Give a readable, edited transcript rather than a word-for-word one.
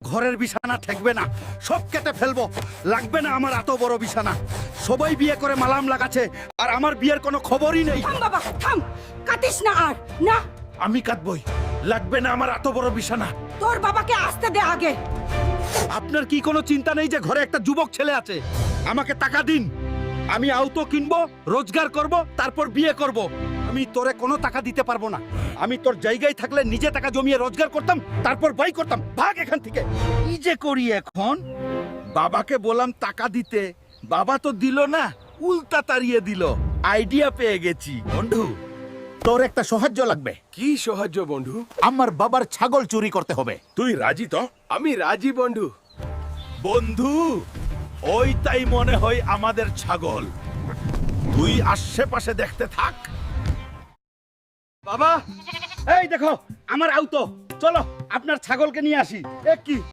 ঘরের বিছানা ঠেকবে না, সব কেটে ফেলবো। লাগবে না আমার এত বড় বিছানা। সবাই বিয়ে করে মালাম লাগাচ্ছে, আর আমার বিয়ের কোনো খবরই নেই। থাম বাবা থাম, কাটিস না আর না। আমি কাটবই, লাগবে না আমার এত বড় বিছানা। তোর বাবাকে আসতে দে আগে। আপনার কি কোনো চিন্তা নেই যে ঘরে একটা যুবক ছেলে আছে? আমাকে টাকা দিন, আমি আউটো কিনবো, রোজগার করব, তারপর বিয়ে করব। আমি তোরে কোনো টাকা দিতে পারবো না। আমি তোর জায়গায় থাকলে নিজে টাকা জমিয়ে রোজগার করতাম, তারপর বাই করতাম। ভাগ এখান থেকে। কি যে করি এখন? বাবাকে বললাম টাকা দিতে, বাবা তো দিল না, উল্টা তাড়িয়ে দিল। আইডিয়া পেয়ে গেছি। বন্ধু, তোর একটা সাহায্য লাগবে। কি সাহায্য বন্ধু? আমার বাবার ছাগল চুরি করতে হবে। তুই রাজি তো? আমি রাজি বন্ধু। বন্ধু, ওইটাই মনে হয় আমাদের ছাগল। তুই আশেপাশে দেখতে থাক। বাবা, এই দেখো আমার আউতো। চলো আপনার ছাগলকে নিয়ে আসি। কি